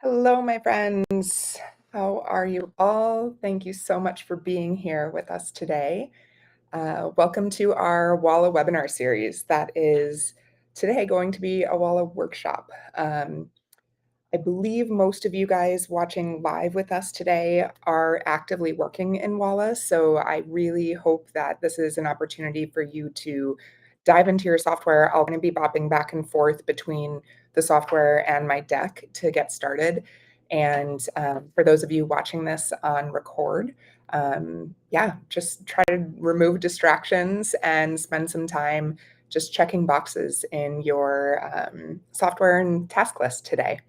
Hello, my friends. How are you all? Thank you so much for being here with us today. Welcome to our Walla webinar series. That is today going to be a Walla workshop. I believe most of you guys watching live with us today are actively working in Walla, so I really hope that this is an opportunity for you to dive into your software. I'm going to be bopping back and forth between the software and my deck to get started. And for those of you watching this on record, yeah, just try to remove distractions and spend some time just checking boxes in your software and task list today.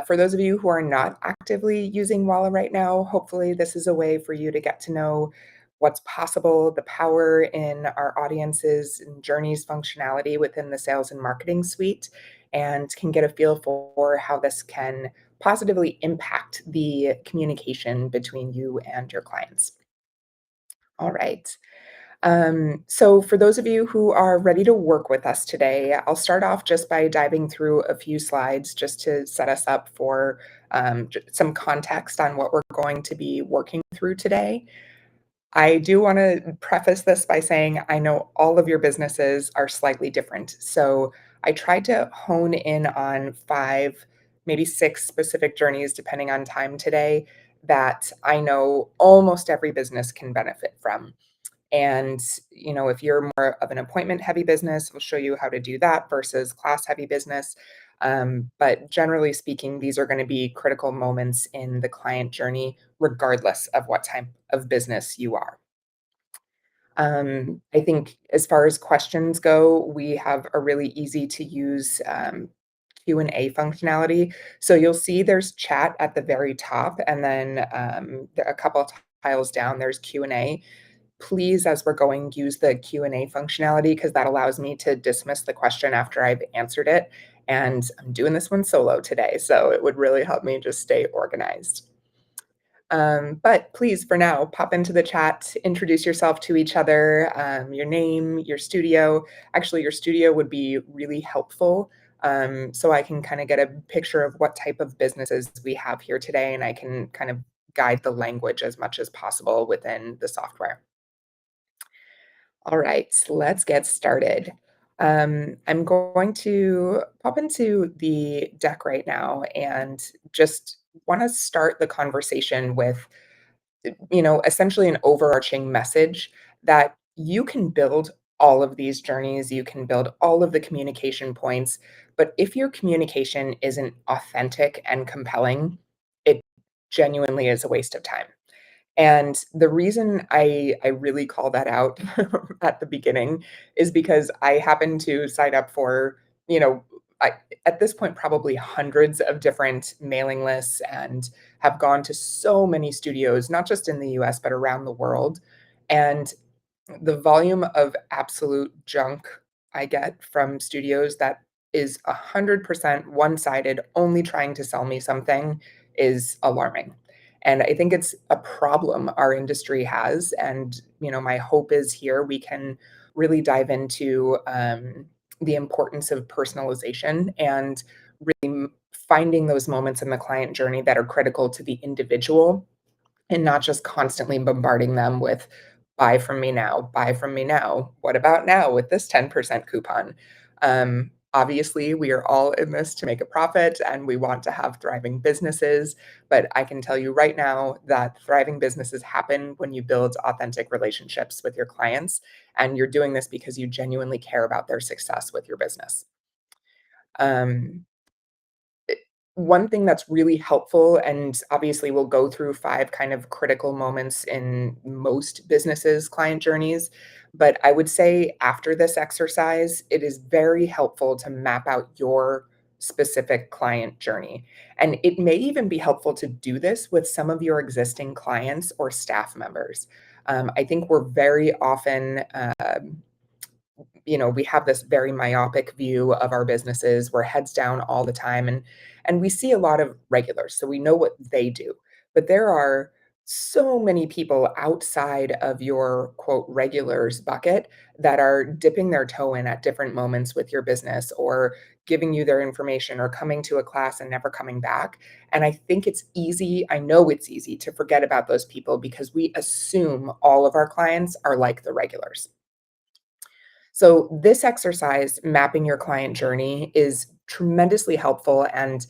For those of you who are not actively using Walla right now, hopefully this is a way for you to get to know what's possible, the power in our audiences and journeys functionality within the sales and marketing suite, and can get a feel for how this can positively impact the communication between you and your clients. All right. So for those of you who are ready to work with us today, I'll start off just by diving through a few slides just to set us up for some context on what we're going to be working through today. I do want to preface this by saying I know all of your businesses are slightly different. So I tried to hone in on five, maybe six specific journeys, depending on time today, that I know almost every business can benefit from. And, if you're more of an appointment heavy business, we'll show you how to do that versus class heavy business. But generally speaking, these are going to be critical moments in the client journey, regardless of what type of business you are. I think as far as questions go, we have a really easy to use Q&A functionality. So you'll see there's chat at the very top, and then a couple tiles down, there's Q&A. Please, as we're going, use the Q&A functionality because that allows me to dismiss the question after I've answered it. And I'm doing this one solo today, so it would really help me just stay organized. But please, for now, pop into the chat, introduce yourself to each other, your name, your studio. Actually, your studio would be really helpful, so I can kind of get a picture of what type of businesses we have here today, and I can kind of guide the language as much as possible within the software. All right, let's get started. I'm going to pop into the deck right now and just want to start the conversation with, essentially an overarching message that you can build all of these journeys, you can build all of the communication points, but if your communication isn't authentic and compelling, it genuinely is a waste of time. And the reason I really call that out at the beginning is because I happen to sign up for, you know, I, at this point, probably hundreds of different mailing lists and have gone to so many studios, not just in the US, but around the world. And the volume of absolute junk I get from studios that is 100% one-sided, only trying to sell me something is alarming. And I think it's a problem our industry has. And, my hope is here we can really dive into the importance of personalization and really finding those moments in the client journey that are critical to the individual and not just constantly bombarding them with buy from me now, buy from me now. What about now with this 10% coupon? Obviously, we are all in this to make a profit and we want to have thriving businesses. But I can tell you right now that thriving businesses happen when you build authentic relationships with your clients. And you're doing this because you genuinely care about their success with your business. Um, One thing that's really helpful, and obviously we'll go through five kind of critical moments in most businesses' client journeys, but I would say after this exercise, it is very helpful to map out your specific client journey. And it may even be helpful to do this with some of your existing clients or staff members. I think we're very often we have this very myopic view of our businesses. We're heads down all the time, and we see a lot of regulars, so we know what they do. But there are So many people outside of your quote regulars bucket that are dipping their toe in at different moments with your business or giving you their information or coming to a class and never coming back. And I think it's easy, I know it's easy to forget about those people because we assume all of our clients are like the regulars. So, this exercise, mapping your client journey, is tremendously helpful. And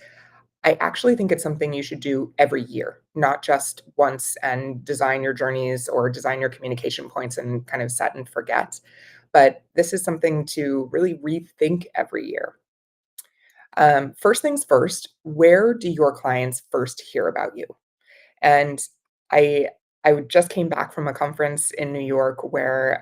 I actually think it's something you should do every year, not just once and design your journeys or design your communication points and kind of set and forget. But this is something to really rethink every year. First things first, where do your clients first hear about you? And I just came back from a conference in New York where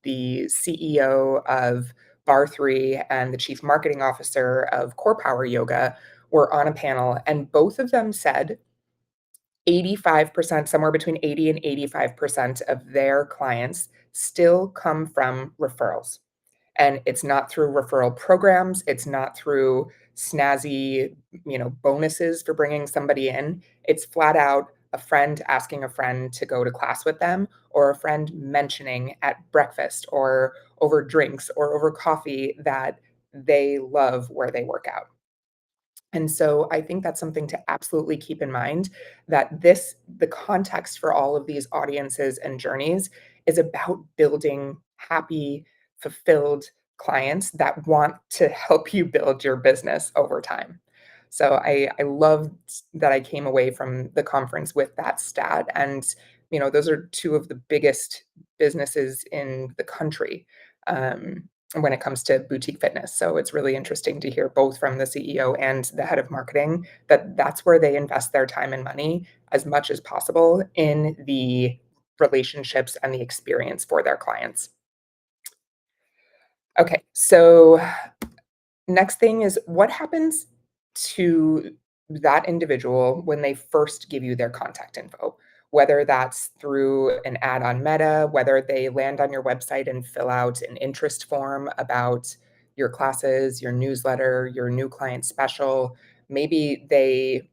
the CEO of Bar 3 and the chief marketing officer of Core Power Yoga were on a panel, and both of them said 85%, somewhere between 80 and 85% of their clients still come from referrals. And it's not through referral programs, it's not through snazzy, bonuses for bringing somebody in. It's flat out a friend asking a friend to go to class with them, or a friend mentioning at breakfast or over drinks or over coffee that they love where they work out. And so I think that's something to absolutely keep in mind, that the context for all of these audiences and journeys is about building happy, fulfilled clients that want to help you build your business over time. So I love that I came away from the conference with that stat. And, those are two of the biggest businesses in the country. When it comes to boutique fitness. So it's really interesting to hear both from the CEO and the head of marketing that that's where they invest their time and money as much as possible in the relationships and the experience for their clients. Okay, so next thing is what happens to that individual when they first give you their contact info, whether that's through an ad on Meta, whether they land on your website and fill out an interest form about your classes, your newsletter, your new client special. Maybe they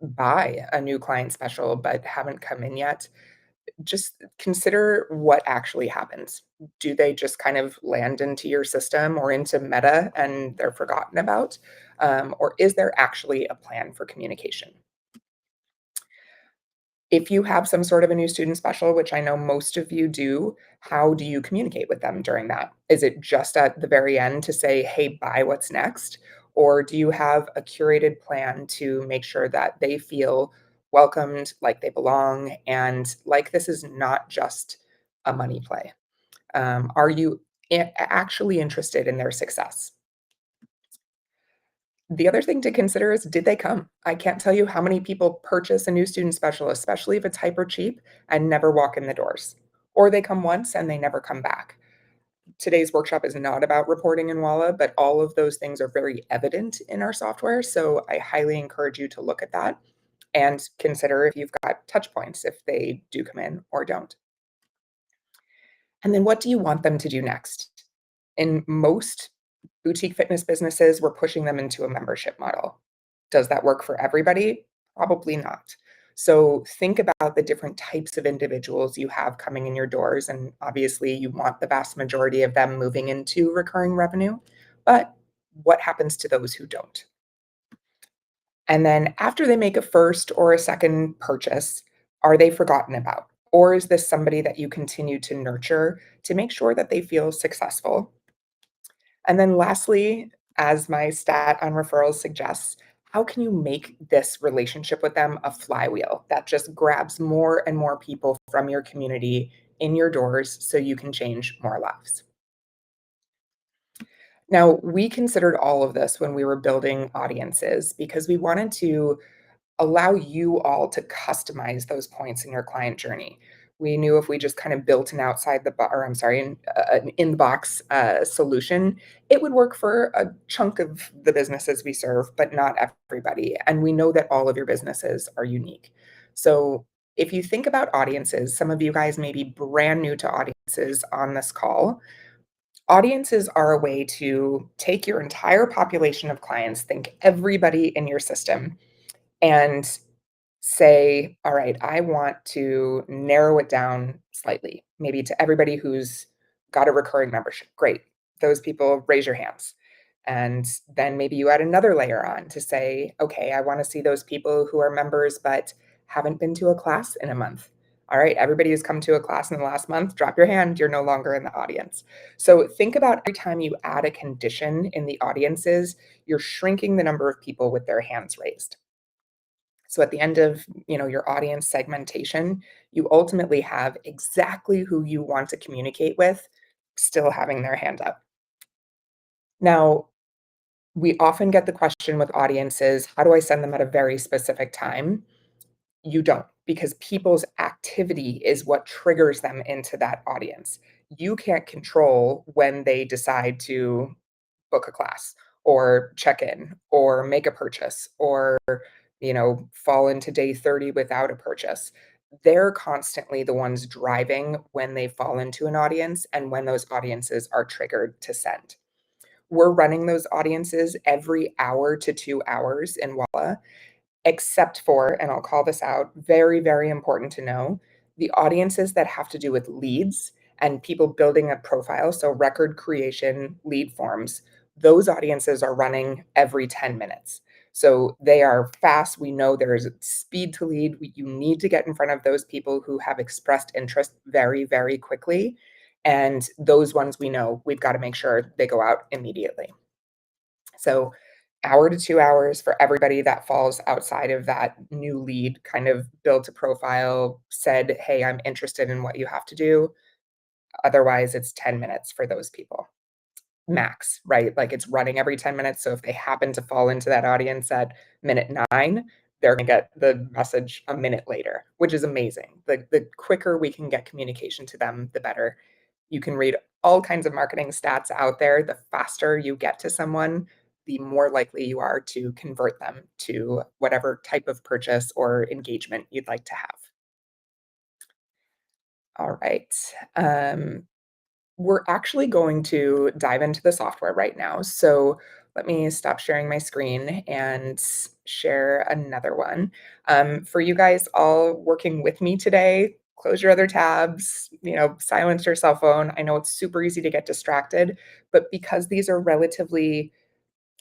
buy a new client special but haven't come in yet. Just consider what actually happens. Do they just kind of land into your system or into Meta and they're forgotten about? Or is there actually a plan for communication? If you have some sort of a new student special, which I know most of you do, how do you communicate with them during that? Is it just at the very end to say, hey, buy what's next? Or do you have a curated plan to make sure that they feel welcomed, like they belong, and like this is not just a money play? Are you actually interested in their success? The other thing to consider is, did they come? I can't tell you how many people purchase a new student special, especially if it's hyper cheap, and never walk in the doors. Or they come once and they never come back. Today's workshop is not about reporting in Walla, but all of those things are very evident in our software. So I highly encourage you to look at that and consider if you've got touch points, if they do come in or don't. And then what do you want them to do next? In most boutique fitness businesses, we're pushing them into a membership model. Does that work for everybody? Probably not. So think about the different types of individuals you have coming in your doors. And obviously, you want the vast majority of them moving into recurring revenue. But what happens to those who don't? And then after they make a first or a second purchase, are they forgotten about? Or is this somebody that you continue to nurture to make sure that they feel successful? And then lastly, as my stat on referrals suggests, how can you make this relationship with them a flywheel that just grabs more and more people from your community in your doors so you can change more lives? Now, we considered all of this when we were building audiences because we wanted to allow you all to customize those points in your client journey. We knew if we just kind of built an outside the box, or I'm sorry, an in the box solution, it would work for a chunk of the businesses we serve, but not everybody. And we know that all of your businesses are unique. So if you think about audiences, some of you guys may be brand new to audiences on this call. Audiences are a way to take your entire population of clients, think everybody in your system, and say, all right, I want to narrow it down slightly, maybe to everybody who's got a recurring membership. Great. Those people, raise your hands. And then maybe you add another layer on to say, okay, I want to see those people who are members but haven't been to a class in a month. All right, everybody who's come to a class in the last month, drop your hand. You're no longer in the audience. So think about every time you add a condition in the audiences, you're shrinking the number of people with their hands raised. So at the end of, your audience segmentation, you ultimately have exactly who you want to communicate with still having their hand up. Now, we often get the question with audiences, how do I send them at a very specific time? You don't, because people's activity is what triggers them into that audience. You can't control when they decide to book a class or check in or make a purchase or, fall into day 30 without a purchase. They're constantly the ones driving when they fall into an audience and when those audiences are triggered to send. We're running those audiences every hour to 2 hours in Walla, except for, and I'll call this out, very, very important to know, the audiences that have to do with leads and people building a profile, so record creation, lead forms, those audiences are running every 10 minutes. So they are fast. We know there's speed to lead. You need to get in front of those people who have expressed interest very, very quickly. And those ones we know we've got to make sure they go out immediately. So hour to 2 hours for everybody that falls outside of that new lead, kind of built a profile, said, "Hey, I'm interested in what you have to do." Otherwise, it's 10 minutes for those people, max, right? Like, it's running every 10 minutes, so if they happen to fall into that audience at minute 9, they're gonna get the message a minute later, which is amazing. The quicker we can get communication to them, the better. You can read all kinds of marketing stats out there. The faster you get to someone, the more likely you are to convert them to whatever type of purchase or engagement you'd like to have. All right. Um, we're actually going to dive into the software right now. So let me stop sharing my screen and share another one. For you guys all working with me today, close your other tabs, silence your cell phone. I know it's super easy to get distracted, but because these are relatively,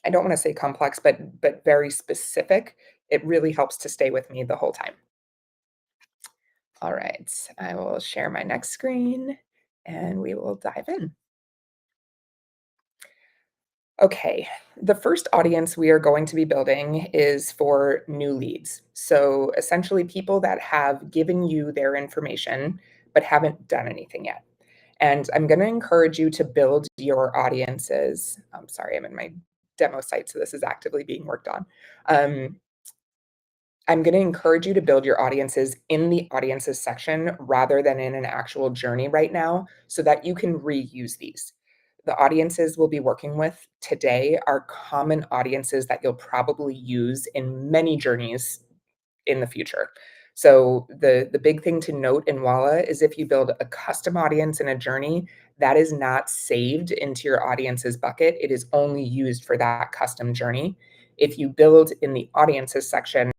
I don't want to say complex, but very specific, it really helps to stay with me the whole time. All right, I will share my next screen and we will dive in. Okay, the first audience we are going to be building is for new leads. So essentially, people that have given you their information but haven't done anything yet. And I'm going to encourage you to build your audiences. I'm sorry, I'm in my demo site, so this is actively being worked on. Um, I'm going to encourage you to build your audiences in the audiences section rather than in an actual journey right now so that you can reuse these. The audiences we'll be working with today are common audiences that you'll probably use in many journeys in the future. So the big thing to note in Walla is if you build a custom audience in a journey, that is not saved into your audiences bucket. It is only used for that custom journey. If you build in the audiences section,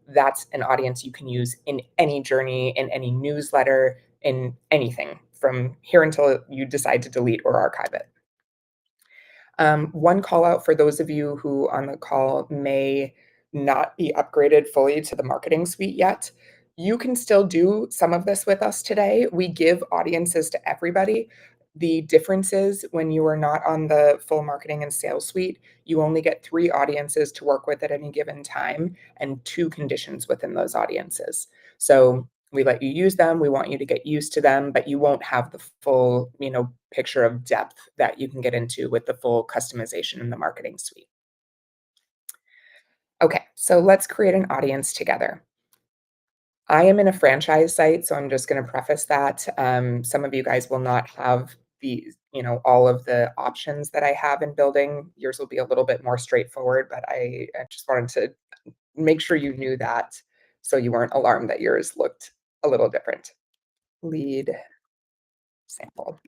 that's an audience you can use in any journey, in any newsletter, in anything from here until you decide to delete or archive it. One call out for those of you who on the call may not be upgraded fully to the marketing suite yet. You can still do some of this with us today. We give audiences to everybody. The difference is when you are not on the full marketing and sales suite, you only get 3 audiences to work with at any given time and 2 conditions within those audiences. So we let you use them. We want you to get used to them, but you won't have the full, picture of depth that you can get into with the full customization in the marketing suite. Okay, so let's create an audience together. I am in a franchise site, so I'm just going to preface that. Some of you guys will not have all of the options that I have in building. Yours will be a little bit more straightforward, but I just wanted to make sure you knew that so you weren't alarmed that yours looked a little different. Lead sample.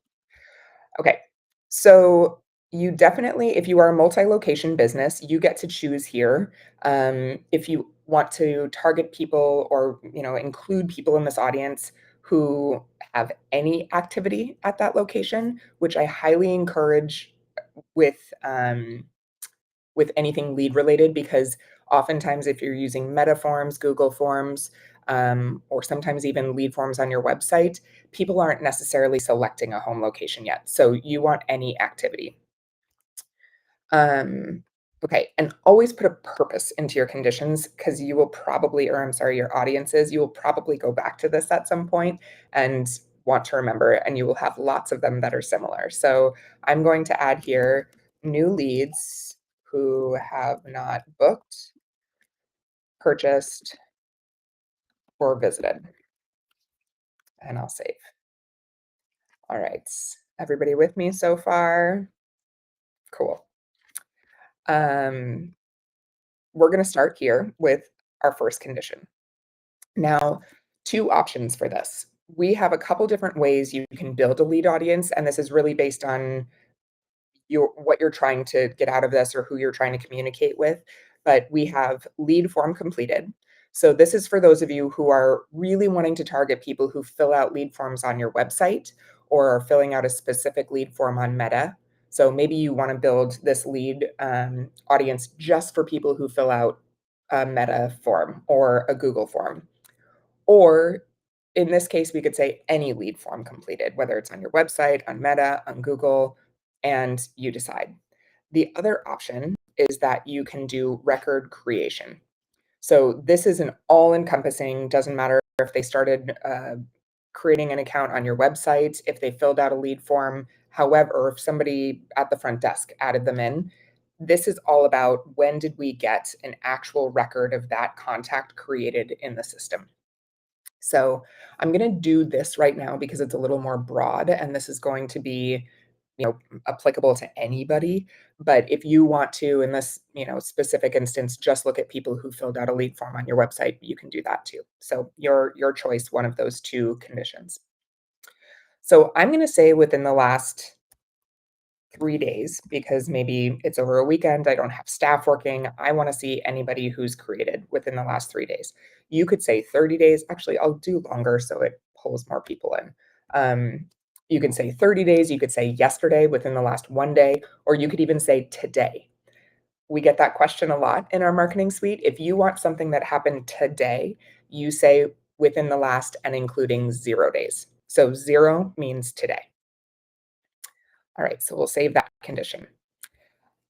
Okay. So You definitely if you are a multi-location business, you get to choose here. If you want to target people or, include people in this audience who have any activity at that location, which I highly encourage with, with anything lead related, because oftentimes if you're using Meta Forms, Google Forms, or sometimes even lead forms on your website, people aren't necessarily selecting a home location yet. So you want any activity. Um, okay, and always put a purpose into your conditions, because you will probably, or I'm sorry, your audiences, you will probably go back to this at some point and want to remember it, and you will have lots of them that are similar. So I'm going to add here new leads who have not booked, purchased, or visited, and I'll save. All right, everybody with me so far? Cool. Um, we're going to start here with our first condition. Now, two options for this. We have a couple different ways you can build a lead audience, and this is really based on your what you're trying to get out of this or who you're trying to communicate with. But we have lead form completed. So this is for those of you who are really wanting to target people who fill out lead forms on your website or are filling out a specific lead form on Meta. So maybe you want to build this lead audience just for people who fill out a Meta form or a Google form. Or in this case, we could say any lead form completed, whether it's on your website, on Meta, on Google, and you decide. The other option is that you can do record creation. So this is an all-encompassing, doesn't matter if they started creating an account on your website, if they filled out a lead form, however, if somebody at the front desk added them in. This is all about when did we get an actual record of that contact created in the system. So I'm going to do this right now because it's a little more broad and this is going to be, applicable to anybody. But if you want to, in this, specific instance, just look at people who filled out a lead form on your website, you can do that too. So your choice, one of those two conditions. So I'm going to say within the last 3 days, because maybe it's over a weekend, I don't have staff working. I want to see anybody who's created within the last 3 days. You could say 30 days. Actually, I'll do longer so it pulls more people in. You can say 30 days. You could say yesterday within the last 1 day, or you could even say today. We get that question a lot in our marketing suite. If you want something that happened today, you say within the last and including 0 days. So 0 means today. All right, so we'll save that condition.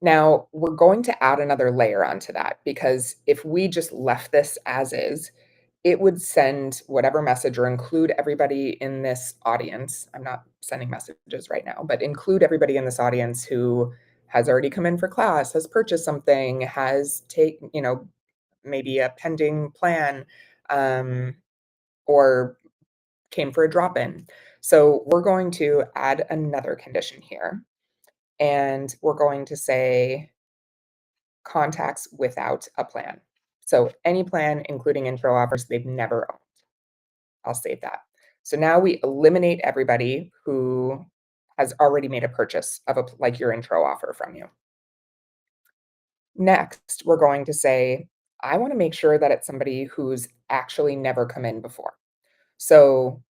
Now, we're going to add another layer onto that, because if we just left this as is, it would send whatever message or include everybody in this audience. I'm not sending messages right now, but include everybody in this audience who has already come in for class, has purchased something, has taken, maybe a pending plan, um, or came for a drop in. So we're going to add another condition here. And we're going to say contacts without a plan. So any plan, including intro offers they've never owned. I'll save that. So now we eliminate everybody who has already made a purchase of like your intro offer from you. Next, we're going to say, I want to make sure that it's somebody who's actually never come in before. So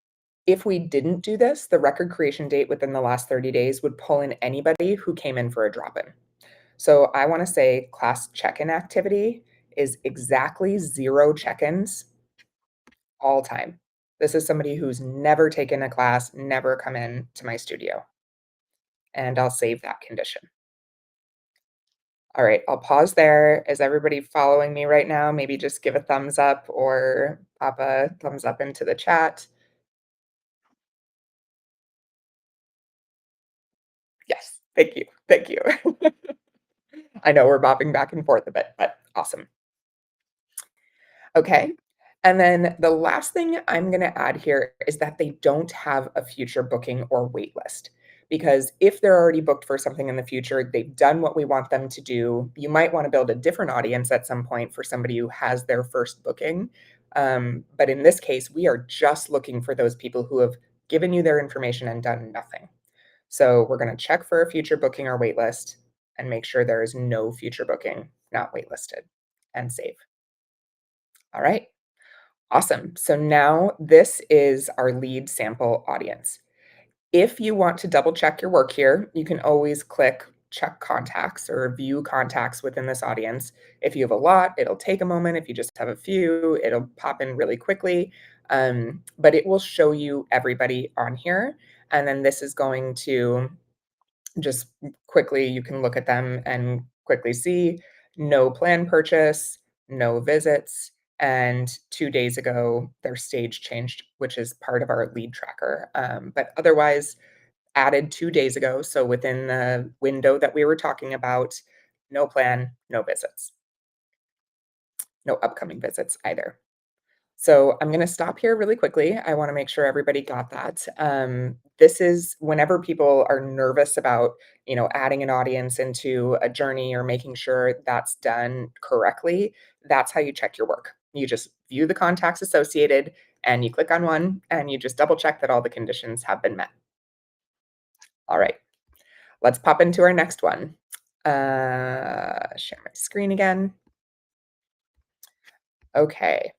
if we didn't do this, the record creation date within the last 30 days would pull in anybody who came in for a drop in. So I want to say class check-in activity is exactly 0 check-ins all time. This is somebody who's never taken a class, never come in to my studio. And I'll save that condition. All right, I'll pause there. Is everybody following me right now? Maybe just give a thumbs up or pop a thumbs up into the chat. Yes, thank you. Thank you. I know we're bopping back and forth a bit, but awesome. Okay. And then the last thing I'm going to add here is that they don't have a future booking or wait list. Because if they're already booked for something in the future, they've done what we want them to do. You might want to build a different audience at some point for somebody who has their first booking. But in this case, we are just looking for those people who have given you their information and done nothing. So we're going to check for a future booking or wait list and make sure there is no future booking not waitlisted and save. All right. Awesome. So now this is our lead sample audience. If you want to double check your work here, you can always click check contacts or view contacts within this audience. If you have a lot, it'll take a moment. If you just have a few, it'll pop in really quickly. But it will show you everybody on here. And then this is going to just quickly, you can look at them and quickly see no plan purchase, no visits. And 2 days ago, their stage changed, which is part of our lead tracker. But otherwise, added 2 days ago. So within the window that we were talking about, no plan, no visits, no upcoming visits either. So I'm going to stop here really quickly. I want to make sure everybody got that. This is whenever people are nervous about, adding an audience into a journey or making sure that's done correctly. That's how you check your work. You just view the contacts associated and you click on one and you just double check that all the conditions have been met. All right, let's pop into our next one. Share my screen again. Okay.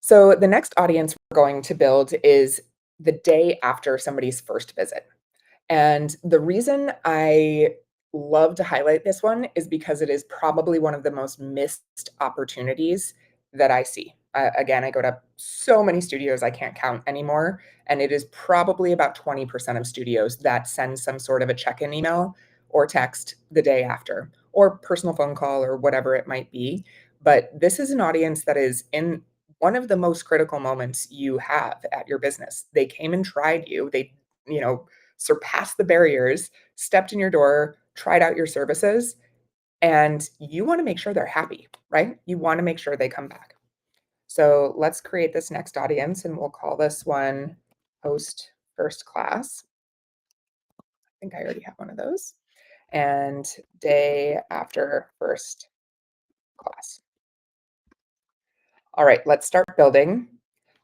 So the next audience we're going to build is the day after somebody's first visit. And the reason I love to highlight this one is because it is probably one of the most missed opportunities that I see. Again, I go to so many studios I can't count anymore. And it is probably about 20% of studios that send some sort of a check in email or text the day after, or personal phone call or whatever it might be. But this is an audience that is in one of the most critical moments you have at your business. They came and tried you. They, you know, surpassed the barriers, stepped in your door, tried out your services, and you want to make sure they're happy, right? You want to make sure they come back. So let's create this next audience and we'll call this one Post First Class. I think I already have one of those. And Day After First Class. All right, let's start building.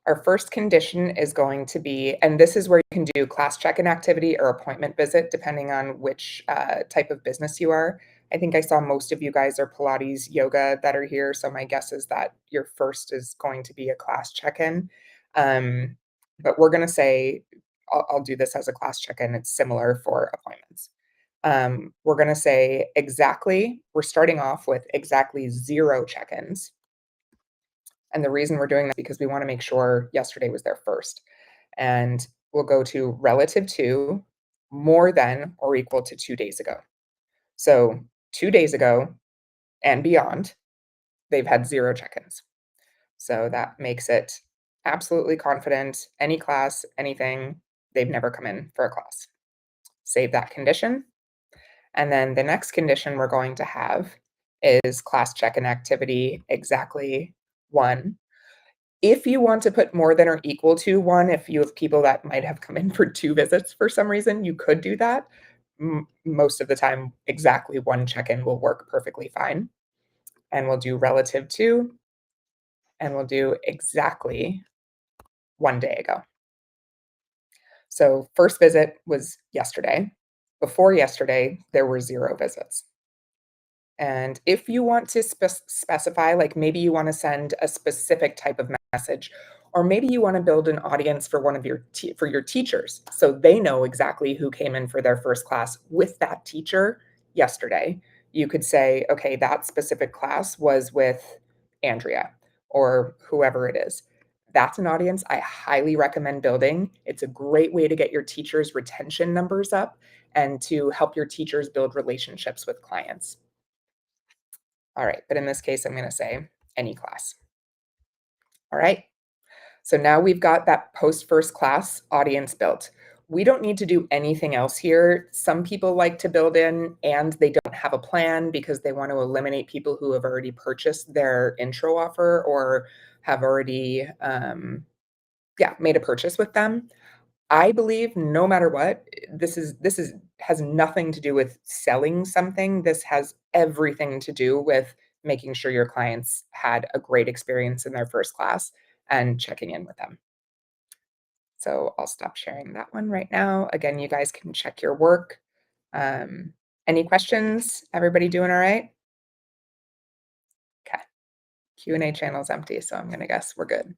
Our first condition is going to be, and this is where you can do class check-in activity or appointment visit, depending on which type of business you are. I think I saw most of you guys are Pilates yoga that are here, so my guess is that your first is going to be a class check-in. But we're going to say, I'll do this as a class check-in. It's similar for appointments. We're going to say we're starting off with exactly 0 check-ins. And the reason we're doing that because we wanna make sure yesterday was their first. And we'll go to relative to, more than or equal to 2 days ago. So 2 days ago and beyond, they've had 0 check-ins. So that makes it absolutely confident, any class, anything, they've never come in for a class. Save that condition. And then the next condition we're going to have is class check-in activity exactly 1. If you want to put more than or equal to 1, if you have people that might have come in for 2 visits for some reason, you could do that. Most of the time, exactly 1 check-in will work perfectly fine. And we'll do relative to, and we'll do exactly 1 day ago. So first visit was yesterday. Before yesterday, there were 0 visits. And if you want to specify, like maybe you want to send a specific type of message, or maybe you want to build an audience for one of your for your teachers, so they know exactly who came in for their first class with that teacher yesterday. You could say, okay, that specific class was with Andrea or whoever it is. That's an audience I highly recommend building. It's a great way to get your teachers' retention numbers up and to help your teachers build relationships with clients. All right, but in this case, I'm going to say any class. All right, so now we've got that post first class audience built. We don't need to do anything else here. Some people like to build in and they don't have a plan because they want to eliminate people who have already purchased their intro offer or have already made a purchase with them. I believe no matter what, this is has nothing to do with selling something. This has everything to do with making sure your clients had a great experience in their first class and checking in with them. So I'll stop sharing that one right now. Again, you guys can check your work. Um, any questions? Everybody doing all right? Okay. Q&A channel's empty, so I'm gonna guess we're good.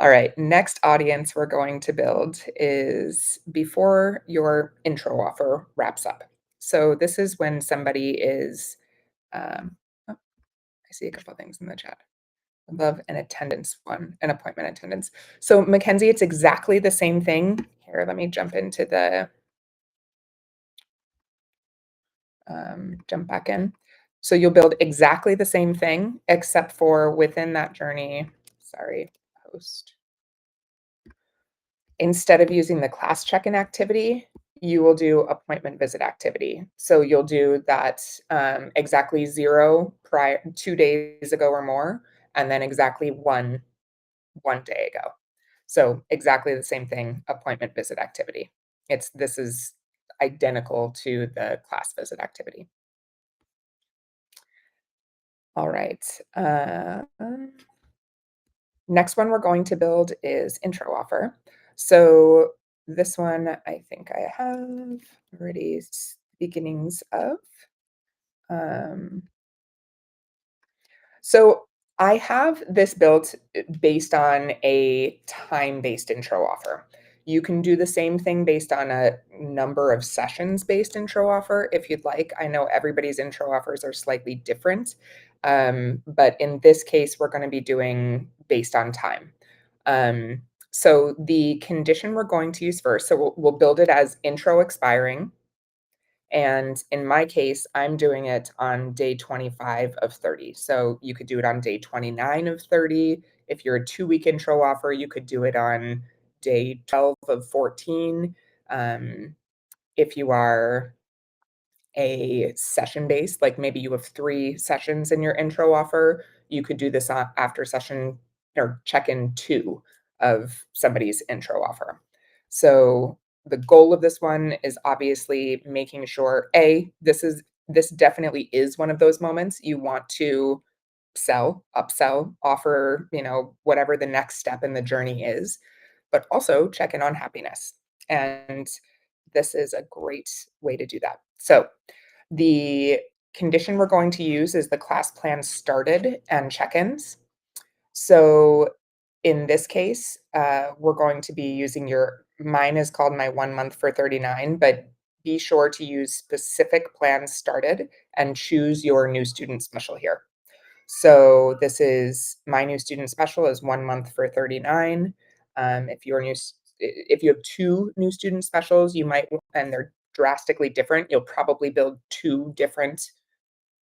All right, next audience we're going to build is before your intro offer wraps up. So this is when somebody is, um, oh, I see a couple things in the chat. Above an attendance one, an appointment attendance. So Mackenzie, it's exactly the same thing. Here, let me jump into the jump back in. So you'll build exactly the same thing, except for within that journey, sorry, post. Instead of using the class check-in activity, you will do appointment visit activity. So you'll do that exactly 0 prior 2 days ago or more, and then exactly 1 day ago. So exactly the same thing, appointment visit activity. This is identical to the class visit activity. All right. Next one we're going to build is intro offer. So this one I think I have already beginnings of. Um, So I have this built based on a time-based intro offer. You can do the same thing based on a number of sessions-based intro offer if you'd like. I know everybody's intro offers are slightly different, but in this case, we're going to be doing based on time. Um, so the condition we're going to use first, so we'll build it as intro expiring. And in my case, I'm doing it on day 25 of 30. So you could do it on day 29 of 30. If you're a 2-week intro offer, you could do it on day 12 of 14. If you are a session based, like maybe you have 3 sessions in your intro offer, you could do this after session or check in 2 of somebody's intro offer. So the goal of this one is obviously making sure this definitely is one of those moments you want to sell, upsell, offer, whatever the next step in the journey is, but also check in on happiness. And this is a great way to do that. So the condition we're going to use is the class plan started and check-ins. So in this case, we're going to be using mine is called my 1 month for 39, but be sure to use specific plans started and choose your new student special here. So this is my new student special is 1 month for 39. If you have 2 new student specials, and they're drastically different, you'll probably build 2 different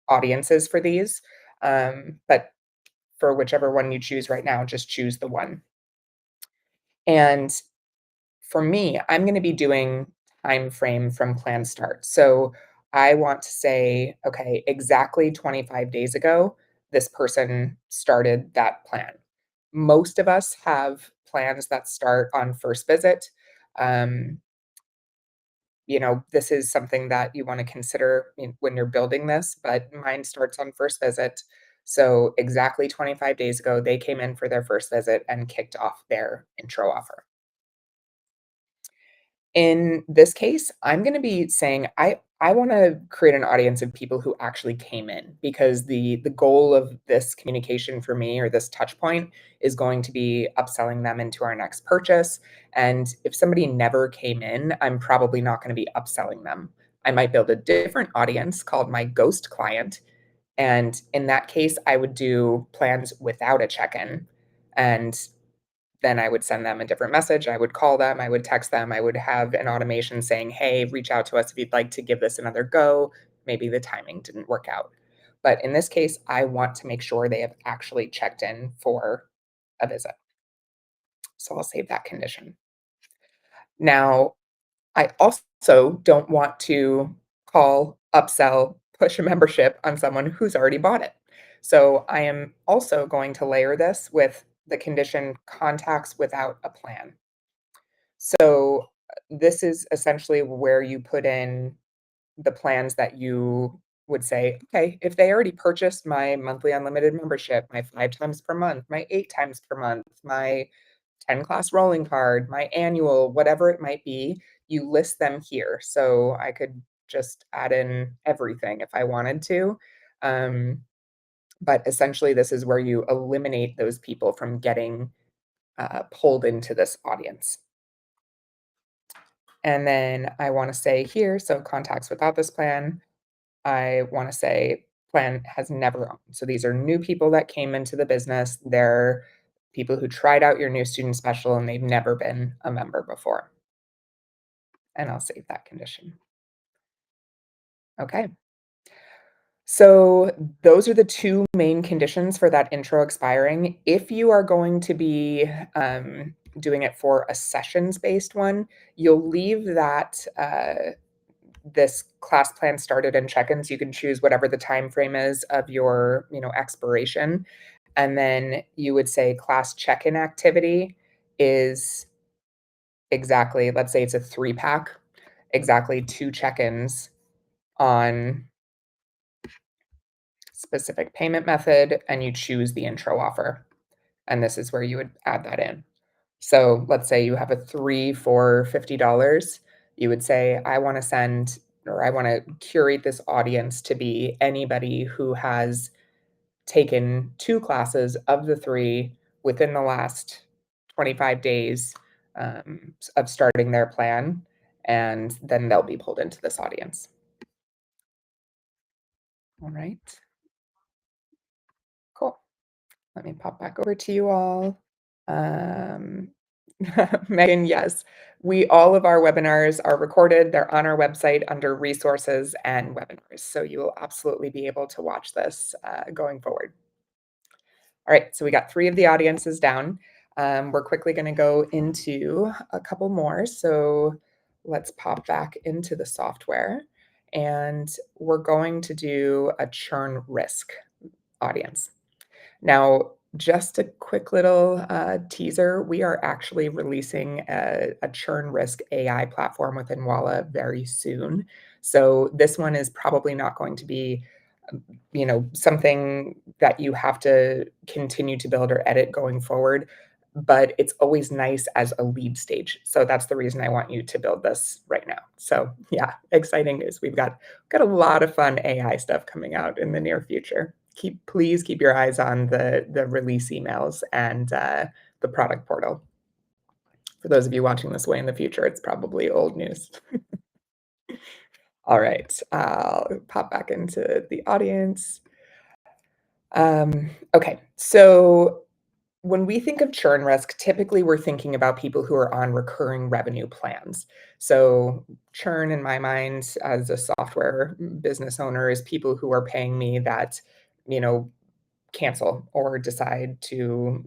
audiences for these. But for whichever one you choose right now, just choose the one. And for me, I'm gonna be doing time frame from plan start. So I want to say, okay, exactly 25 days ago, this person started that plan. Most of us have plans that start on first visit. Um, this is something that you want to consider when you're building this, but mine starts on first visit. So exactly 25 days ago, they came in for their first visit and kicked off their intro offer. In this case, I'm gonna be saying I wanna create an audience of people who actually came in because the goal of this communication for me or this touch point is going to be upselling them into our next purchase, and if somebody never came in, I'm probably not gonna be upselling them. I might build a different audience called my ghost client, and in that case, I would do plans without a check-in, and then I would send them a different message. I would call them, I would text them, I would have an automation saying, "Hey, reach out to us if you'd like to give this another go." Maybe the timing didn't work out. But in this case, I want to make sure they have actually checked in for a visit. So I'll save that condition. Now, I also don't want to call, upsell, push a membership on someone who's already bought it. So I am also going to layer this with the condition contacts without a plan. So, this is essentially where you put in the plans that you would say, "Okay, if they already purchased my monthly unlimited membership, my 5 times per month, my 8 times per month, my 10 class rolling card, my annual, whatever it might be, you list them here. So I could just add in everything if I wanted to. Um, but essentially, this is where you eliminate those people from getting pulled into this audience. And then I want to say here, so contacts without this plan, I want to say plan has never owned. So these are new people that came into the business. They're people who tried out your new student special and they've never been a member before. And I'll save that condition. Okay. So those are the two main conditions for that intro expiring. If you are going to be doing it for a sessions based one, you'll leave that this class plan started in check-ins. You can choose whatever the time frame is of your expiration, and then you would say class check-in activity is exactly, let's say it's a 3-pack, exactly 2 check-ins on specific payment method, and you choose the intro offer, and this is where you would add that in. So let's say you have a 3 for $50. You would say, I want to send or I want to curate this audience to be anybody who has taken 2 classes of the 3 within the last 25 days of starting their plan, and then they'll be pulled into this audience. All right, cool. Let me pop back over to you all. Um, Megan, yes, all of our webinars are recorded. They're on our website under resources and webinars. So you will absolutely be able to watch this going forward. All right, so we got 3 of the audiences down. We're quickly going to go into a couple more. So let's pop back into the software and we're going to do a churn risk audience. Now, just a quick little teaser, we are actually releasing a churn risk AI platform within Walla very soon. So this one is probably not going to be, something that you have to continue to build or edit going forward, but it's always nice as a lead stage. So that's the reason I want you to build this right now. So yeah, exciting news. We've got a lot of fun AI stuff coming out in the near future. Please keep your eyes on the release emails and the product portal. For those of you watching this way in the future, it's probably old news. All right, I'll pop back into the audience. Okay, so when we think of churn risk, typically we're thinking about people who are on recurring revenue plans. So churn in my mind as a software business owner is people who are paying me that, you know, cancel or decide to,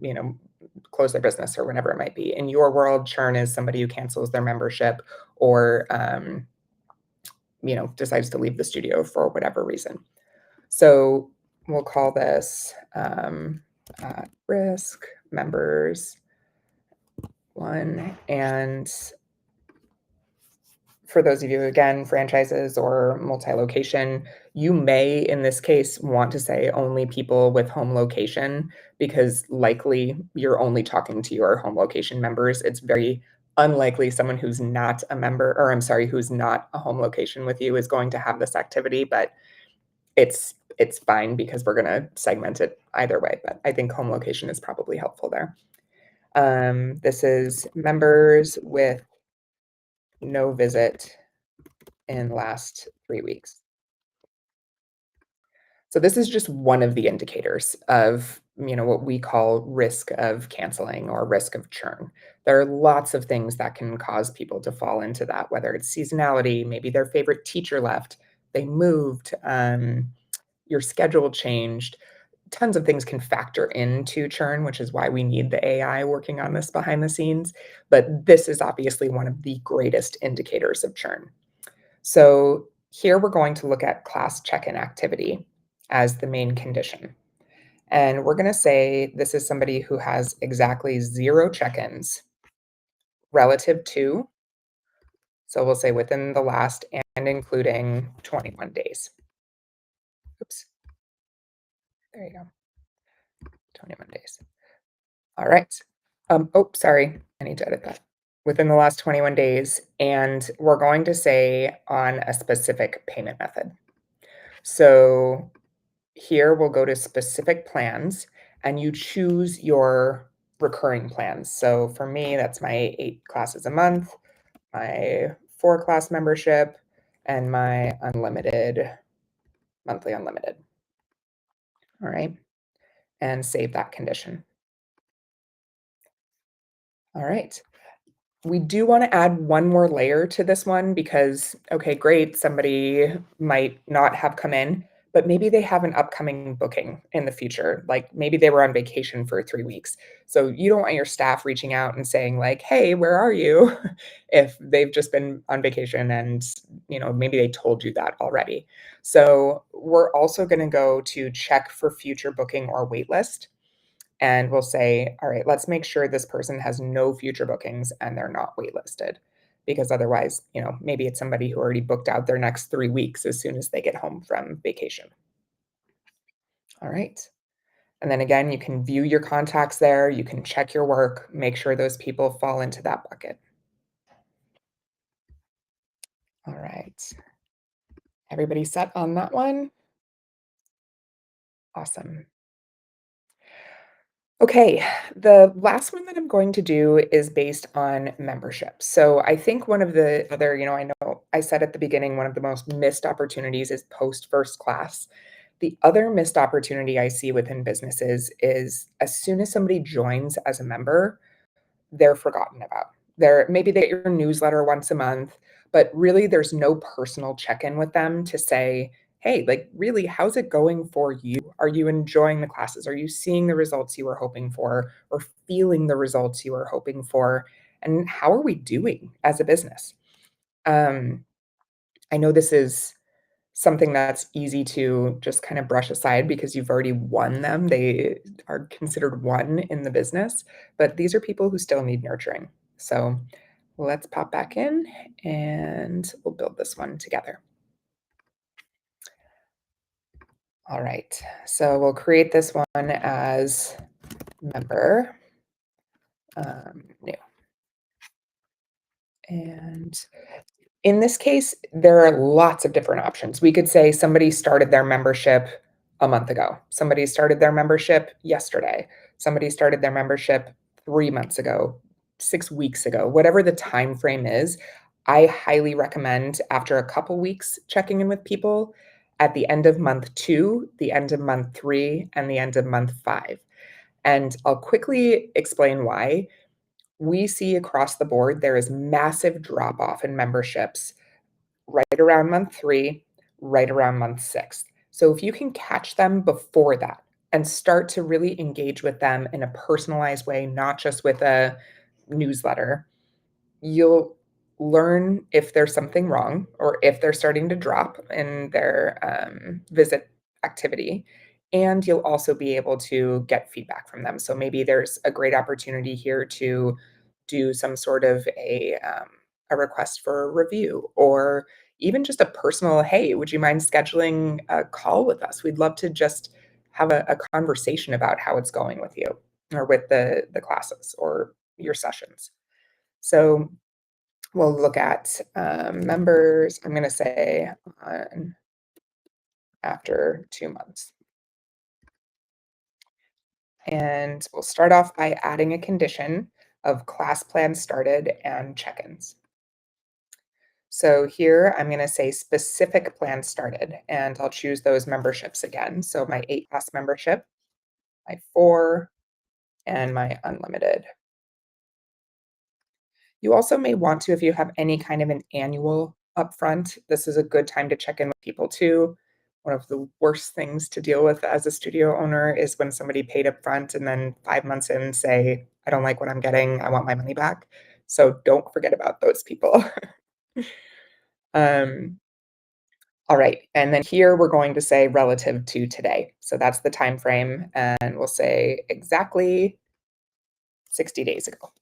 close their business or whatever it might be. In your world, churn is somebody who cancels their membership or, decides to leave the studio for whatever reason. So we'll call this risk members one. And for those of you, again, franchises or multi-location, you may, in this case, want to say only people with home location because likely you're only talking to your home location members. It's very unlikely someone who's not a member, or I'm sorry, who's not a home location with you is going to have this activity, but it's fine because we're going to segment it either way. But I think home location is probably helpful there. This is members with no visit in last 3 weeks. So this is just one of the indicators of, what we call risk of canceling or risk of churn. There are lots of things that can cause people to fall into that, whether it's seasonality, maybe their favorite teacher left, they moved, your schedule changed. Tons of things can factor into churn, which is why we need the AI working on this behind the scenes. But this is obviously one of the greatest indicators of churn. So here we're going to look at class check-in activity as the main condition. And we're going to say this is somebody who has exactly 0 check-ins relative to, so we'll say within the last and including 21 days. Oops, there you go, 21 days. All right. Oh, sorry, I need to edit that. Within the last 21 days, and we're going to say on a specific payment method. So here we'll go to specific plans and you choose your recurring plans. So for me, that's my 8 classes a month, my 4 class membership, and my unlimited, monthly unlimited. All right. And save that condition. All right. We do wanna add one more layer to this one because, okay, great, somebody might not have come in, but maybe they have an upcoming booking in the future, like, maybe they were on vacation for 3 weeks. So, you don't want your staff reaching out and saying like, "Hey, where are you?" if they've just been on vacation and, maybe they told you that already. So, we're also gonna go to check for future booking or wait list and we'll say, "All right, let's make sure this person has no future bookings and they're not waitlisted." Because otherwise, maybe it's somebody who already booked out their next 3 weeks as soon as they get home from vacation. All right. And then again, you can view your contacts there, you can check your work, make sure those people fall into that bucket. All right. Everybody set on that one? Awesome. Okay, the last one that I'm going to do is based on membership. So I think one of the other, I know I said at the beginning, one of the most missed opportunities is post first class. The other missed opportunity I see within businesses is as soon as somebody joins as a member, they're forgotten about. Maybe they get your newsletter once a month, but really there's no personal check-in with them to say, "Hey, like, really, how's it going for you? Are you enjoying the classes? Are you seeing the results you were hoping for or feeling the results you were hoping for? And how are we doing as a business?" Um, I know this is something that's easy to just kind of brush aside because you've already won them. They are considered won in the business, but these are people who still need nurturing. So let's pop back in and we'll build this one together. All right. So we'll create this one as member new. And in this case, there are lots of different options. We could say somebody started their membership a month ago. Somebody started their membership yesterday. Somebody started their membership 3 months ago, 6 weeks ago, whatever the time frame is. I highly recommend after a couple weeks checking in with people at the end of month 2, the end of month 3, and the end of month 5. And I'll quickly explain why. We see across the board there is massive drop off in memberships right around month 3, right around month 6. So if you can catch them before that and start to really engage with them in a personalized way, not just with a newsletter, you'll learn if there's something wrong or if they're starting to drop in their visit activity. And you'll also be able to get feedback from them. So maybe there's a great opportunity here to do some sort of a request for a review or even just a personal, hey, would you mind scheduling a call with us? We'd love to just have a conversation about how it's going with you or with the classes or your sessions. So we'll look at, members, I'm gonna say on after 2 months. And we'll start off by adding a condition of class plan started and check-ins. So here I'm gonna say specific plan started, and I'll choose those memberships again. So my 8 class membership, my 4, and my unlimited. You also may want to, if you have any kind of an annual upfront, this is a good time to check in with people too. One of the worst things to deal with as a studio owner is when somebody paid upfront and then 5 months in say, "I don't like what I'm getting, I want my money back." So don't forget about those people. Um, all right, and then here we're going to say relative to today. So that's the time frame, and we'll say exactly 60 days ago.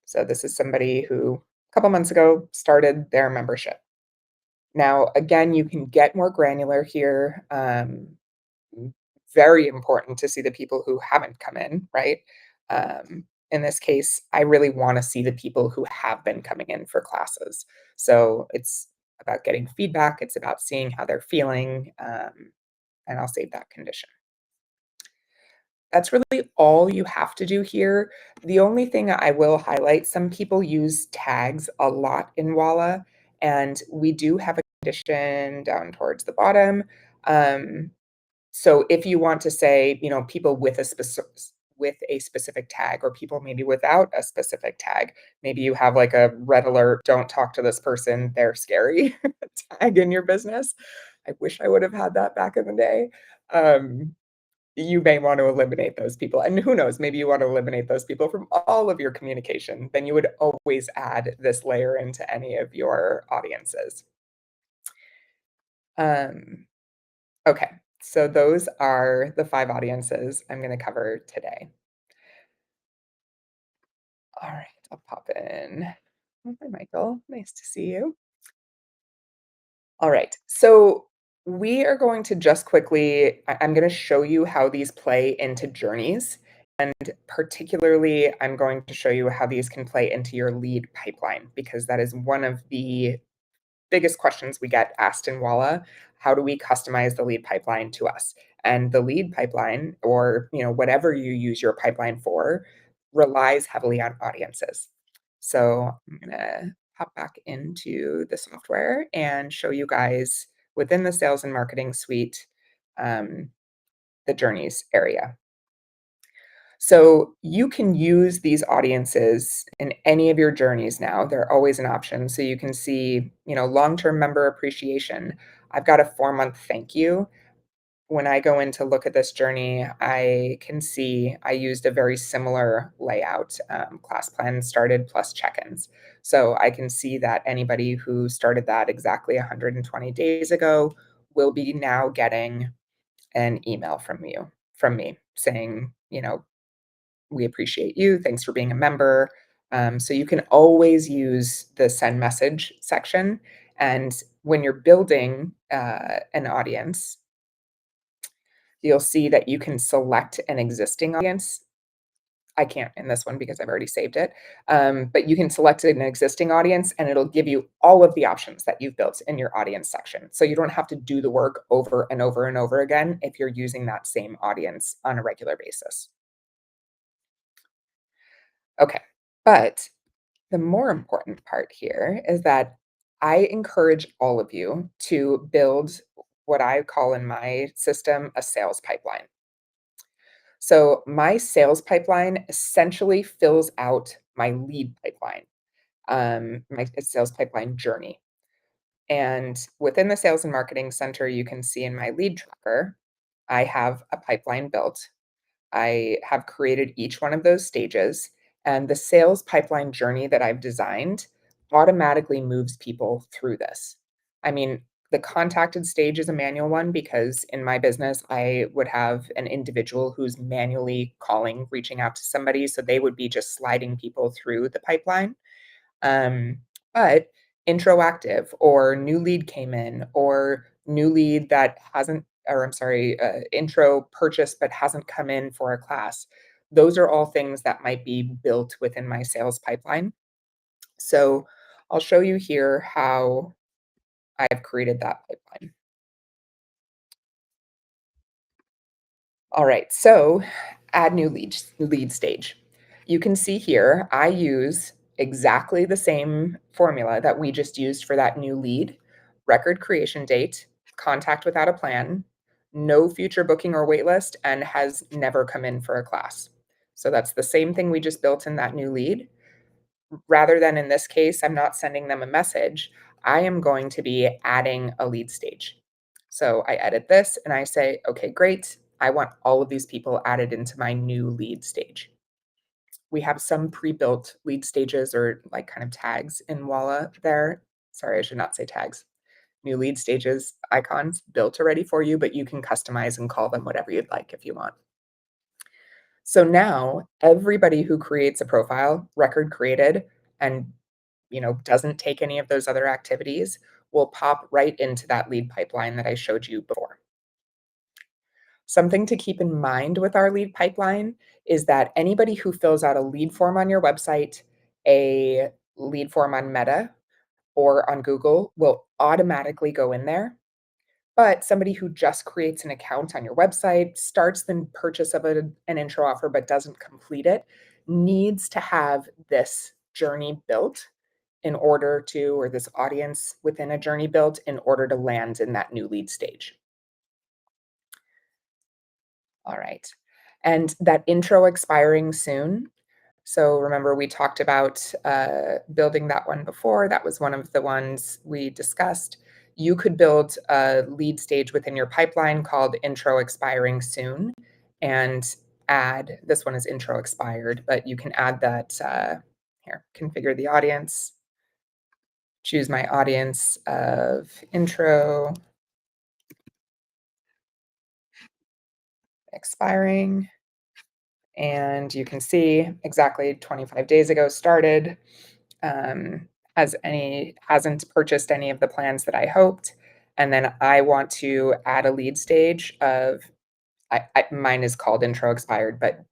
So this is somebody who a couple months ago started their membership. Now, again, you can get more granular here. Very important to see the people who haven't come in, right? in this case, I really wanna see the people who have been coming in for classes. So it's about getting feedback, it's about seeing how they're feeling, and I'll save that condition. That's really all you have to do here. The only thing I will highlight, some people use tags a lot in Walla, and we do have a condition down towards the bottom. Um, so if you want to say, people with a specific tag or people maybe without a specific tag, maybe you have like a red alert, don't talk to this person, they're scary tag in your business. I wish I would have had that back in the day. Um, you may want to eliminate those people. And who knows, maybe you want to eliminate those people from all of your communication. Then you would always add this layer into any of your audiences. Um, okay, so those are the 5 audiences I'm going to cover today. All right, I'll pop in. Oh, hi, Michael. Nice to see you. All right, so we are going to just quickly, I'm going to show you how these play into journeys. And particularly, I'm going to show you how these can play into your lead pipeline because that is one of the biggest questions we get asked in Walla. How do we customize the lead pipeline to us? And the lead pipeline, or whatever you use your pipeline for, relies heavily on audiences. So I'm gonna hop back into the software and show you guys within the sales and marketing suite um, the journeys area. So you can use these audiences in any of your journeys now. They're always an option. So you can see, long-term member appreciation. I've got a 4-month thank you. When I go in to look at this journey, I can see I used a very similar layout, class plan started plus check-ins. So I can see that anybody who started that exactly 120 days ago will be now getting an email from me saying, we appreciate you. Thanks for being a member. So you can always use the send message section. And when you're building an audience, you'll see that you can select an existing audience. I can't in this one because I've already saved it. But you can select an existing audience and it'll give you all of the options that you've built in your audience section. So you don't have to do the work over and over and over again if you're using that same audience on a regular basis. Okay. But the more important part here is that I encourage all of you to build what I call in my system a sales pipeline. So my sales pipeline essentially fills out my lead pipeline, my sales pipeline journey. And within the sales and marketing center, you can see in my lead tracker, I have a pipeline built. I have created each one of those stages, and the sales pipeline journey that I've designed automatically moves people through this. I mean, the contacted stage is a manual one because in my business, I would have an individual who's manually calling, reaching out to somebody. So they would be just sliding people through the pipeline. Um, but introactive or new lead came in or new lead that hasn't, or I'm sorry, intro purchase but hasn't come in for a class. Those are all things that might be built within my sales pipeline. So I'll show you here how I've created that pipeline. All right, so add new lead stage. You can see here I use exactly the same formula that we just used for that new lead. Record creation date, contact without a plan, no future booking or waitlist, and has never come in for a class. So that's the same thing we just built in that new lead. Rather than in this case, I'm not sending them a message. I am going to be adding a lead stage. So I edit this and I say, okay, great. I want all of these people added into my new lead stage. We have some pre-built lead stages or like kind of tags in Walla there. Sorry, I should not say tags. New lead stages icons built already for you, but you can customize and call them whatever you'd like if you want. So now everybody who creates a profile, record created, and doesn't take any of those other activities will pop right into that lead pipeline that I showed you before. Something to keep in mind with our lead pipeline is that anybody who fills out a lead form on your website, a lead form on Meta, or on Google will automatically go in there. But somebody who just creates an account on your website, starts the purchase of an intro offer but doesn't complete it, needs to have this journey built in order to, or this audience within a journey built in order to land in that new lead stage. All right. And that intro expiring soon. So remember, we talked about building that one before. That was one of the ones we discussed. You could build a lead stage within your pipeline called intro expiring soon and add this one is intro expired, but you can add that here, configure the audience, choose my audience of intro expiring. And you can see exactly 25 days ago started. Um, hasn't purchased any of the plans that I hoped. And then I want to add a lead stage of mine is called intro expired, but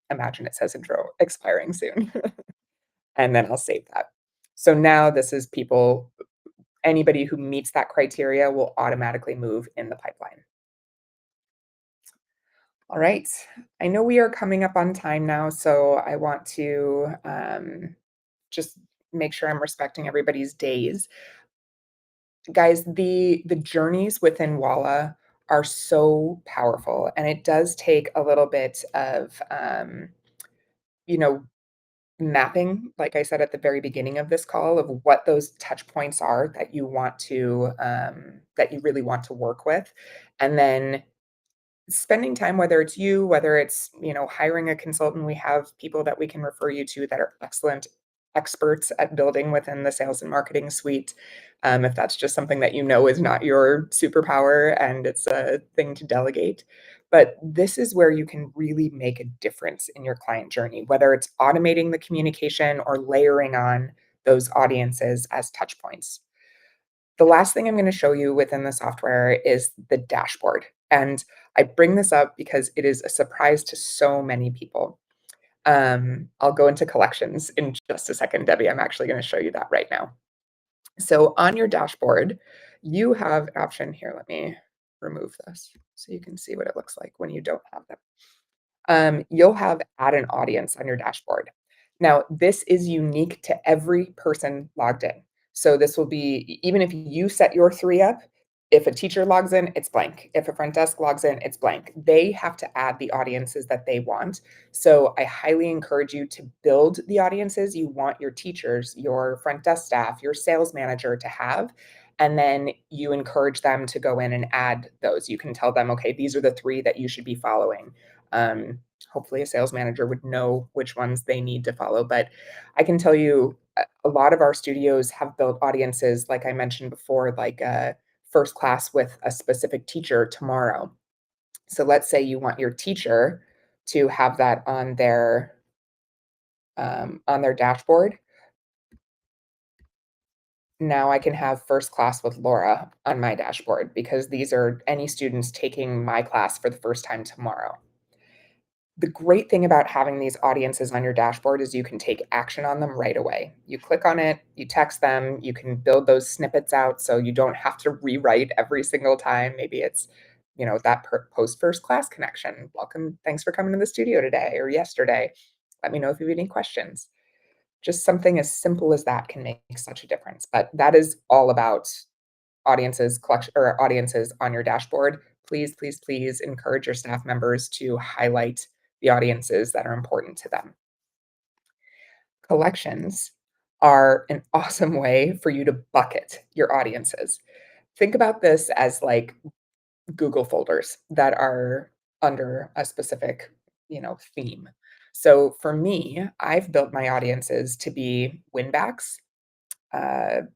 imagine it says intro expiring soon. And then I'll save that. So now this is people, anybody who meets that criteria will automatically move in the pipeline. All right. I know we are coming up on time now, so I want to just make sure I'm respecting everybody's days. Guys, the journeys within Walla are so powerful, and it does take a little bit of, you know, mapping, like I said at the very beginning of this call, of what those touch points are that you want to, that you really want to work with, and then spending time, whether it's you, whether it's, hiring a consultant, we have people that we can refer you to that are excellent experts at building within the sales and marketing suite. If that's just something that is not your superpower and it's a thing to delegate. But this is where you can really make a difference in your client journey, whether it's automating the communication or layering on those audiences as touch points. The last thing I'm gonna show you within the software is the dashboard, and I bring this up because it is a surprise to so many people. I'll go into collections in just a second, Debbie. I'm actually gonna show you that right now. So on your dashboard, you have an option here. Let me remove this so you can see what it looks like when you don't have them. You'll have add an audience on your dashboard. Now, this is unique to every person logged in. So this will be, even if you set your three up, if a teacher logs in, it's blank. If a front desk logs in, it's blank. They have to add the audiences that they want. So I highly encourage you to build the audiences you want your teachers, your front desk staff, your sales manager to have. And then you encourage them to go in and add those. You can tell them, okay, these are the three that you should be following. Hopefully, a sales manager would know which ones they need to follow. But I can tell you, a lot of our studios have built audiences, like I mentioned before, like first class with a specific teacher tomorrow. So let's say you want your teacher to have that on their dashboard. Now I can have first class with Laura on my dashboard because these are any students taking my class for the first time tomorrow. The great thing about having these audiences on your dashboard is you can take action on them right away. You click on it, you text them, you can build those snippets out so you don't have to rewrite every single time. Maybe it's, that post first class connection. Welcome. Thanks for coming to the studio today or yesterday. Let me know if you have any questions. Just something as simple as that can make such a difference. But that is all about audiences collection or audiences on your dashboard. Please, please, please encourage your staff members to highlight the audiences that are important to them. Collections are an awesome way for you to bucket your audiences. Think about this as like Google folders that are under a specific, theme. So for me, I've built my audiences to be winbacks,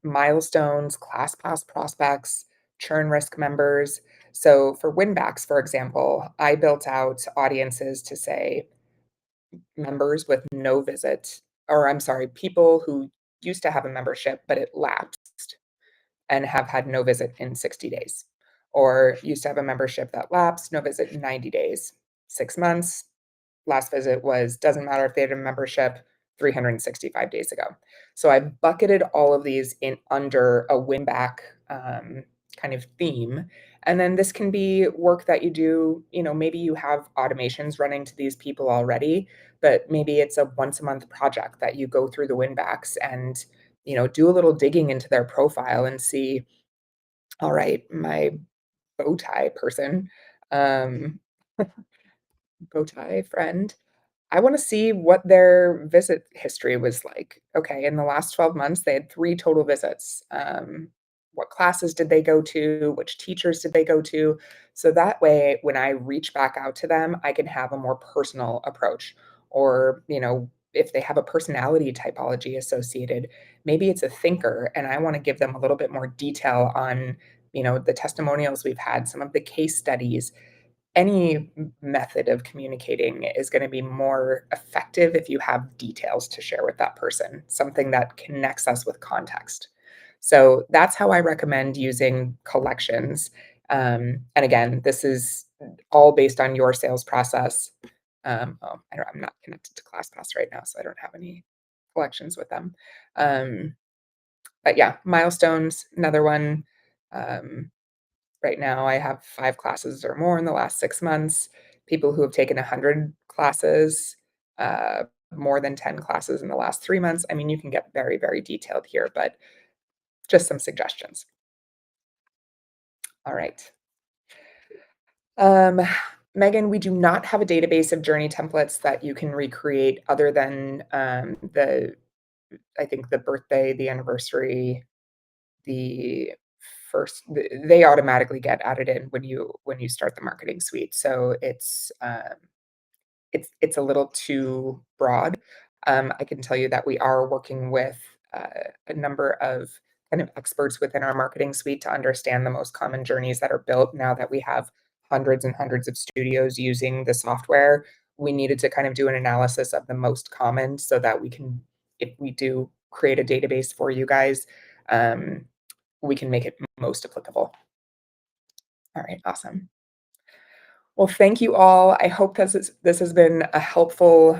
milestones, class pass prospects, churn risk members. So for winbacks, for example, I built out audiences to say members with no visit, or I'm sorry, people who used to have a membership, but it lapsed and have had no visit in 60 days. or used to have a membership that lapsed, no visit in 90 days. 6 months, last visit was doesn't matter if they had a membership 365 days ago. So I bucketed all of these in under a win back kind of theme. And then this can be work that you do, maybe you have automations running to these people already, but maybe it's a once a month project that you go through the win backs and, do a little digging into their profile and see, all right, my bow tie person, um, bow tie friend, I wanna see what their visit history was like. Okay, in the last 12 months, they had 3 total visits. What classes did they go to? Which teachers did they go to? So that way, when I reach back out to them, I can have a more personal approach. Or, if they have a personality typology associated, maybe it's a thinker, and I wanna give them a little bit more detail on, the testimonials we've had, some of the case studies, any method of communicating is gonna be more effective if you have details to share with that person, something that connects us with context. So that's how I recommend using collections. And again, this is all based on your sales process. I'm not connected to ClassPass right now, so I don't have any collections with them. Um, but yeah, milestones, another one. Um, Right now, I have 5 classes or more in the last 6 months, people who have taken 100 classes, uh, more than 10 classes in the last 3 months. I mean, you can get very, very detailed here, but just some suggestions. All right. Um, Megan, we do not have a database of journey templates that you can recreate other than, I think the birthday, the anniversary, the first they automatically get added in when you start the marketing suite. So it's a little too broad. I can tell you that we are working with a number of kind of experts within our marketing suite to understand the most common journeys that are built now that we have hundreds and hundreds of studios using the software. We needed to kind of do an analysis of the most common so that we can, if we do create a database for you guys, um, we can make it most applicable. All right, awesome. Well, thank you all. I hope this has been a helpful,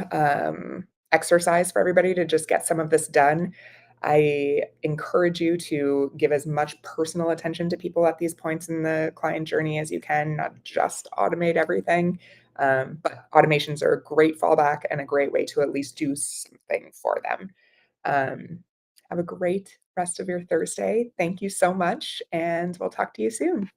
exercise for everybody to just get some of this done. I encourage you to give as much personal attention to people at these points in the client journey as you can, not just automate everything. But automations are a great fallback and a great way to at least do something for them. Um, have a great rest of your Thursday. Thank you so much, and we'll talk to you soon.